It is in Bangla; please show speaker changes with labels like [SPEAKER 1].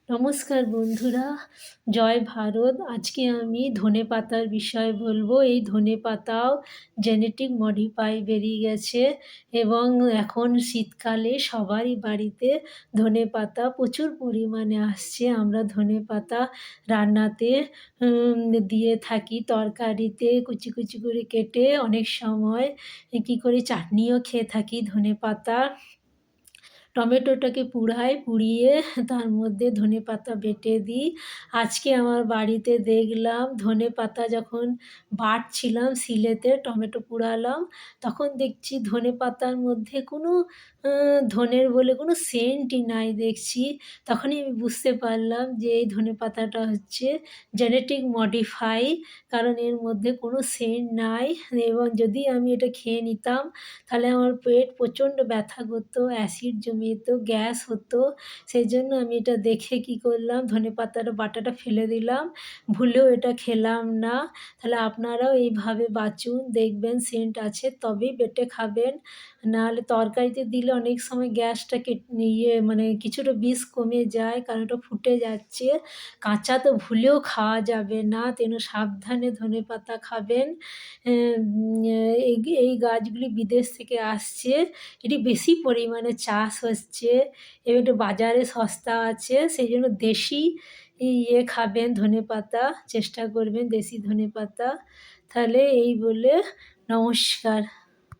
[SPEAKER 1] নমস্কার বন্ধুরা, জয় ভারত। আজকে আমি ধনেপাতার বিষয়ে বলবো। এই ধনেপাতাও জেনেটিক মডিফাই বেরিয়ে গেছে এবং এখন শীতকালে সবারই বাড়িতে ধনেপাতা প্রচুর পরিমাণে আসছে। আমরা ধনেপাতা রান্নাতে দিয়ে থাকি, তরকারিতে কুচি কুচি করে কেটে অনেক সময় কী করি চাটনিও খেয়ে থাকি ধনেপাতা। টমেটোটাকে পুড়িয়ে তার মধ্যে ধনেপাতা বেটে দিই। আজকে আমার বাড়িতে দেখলাম ধনেপাতা যখন বাটছিলাম শিলেতে, টমেটো পুড়ালাম, তখন দেখছি ধনেপাতার মধ্যে কোনো ধনের বলে কোনো সেন্টই নাই দেখছি। তখনই আমি বুঝতে পারলাম যে এই ধনেপাতাটা হচ্ছে জেনেটিক মডিফাই, কারণ এর মধ্যে কোনো সেন্ট নাই। এবং যদি আমি এটা খেয়ে নিতাম তাহলে আমার পেট প্রচণ্ড ব্যথা করতো, অ্যাসিড জমে যেত, গ্যাস হতো। সেইজন্য আমি এটা দেখে কী করলাম, ধনেপাতার বাটাটা ফেলে দিলাম, ভুলেও এটা খেলাম না। তাহলে আপনারাও এইভাবে বাছুন, দেখবেন সেন্ট আছে তবেই বেটে খাবেন। নাহলে তরকারিতে দিলে অনেক সময় গ্যাসটা মানে কিছুটা বিষ কমে যায়, কারণ ওটা ফুটে যাচ্ছে। কাঁচা তো ভুলেও খাওয়া যাবে না, তেন সাবধানে ধনেপাতা খাবেন। এই গাছগুলি বিদেশ থেকে আসছে, এটি বেশি পরিমাণে চাষ হচ্ছে এবং এটা বাজারে সস্তা আছে। সেই জন্য দেশি খাবেন ধনেপাতা, চেষ্টা করবেন দেশি ধনেপাতা। তাহলে এই বলে নমস্কার।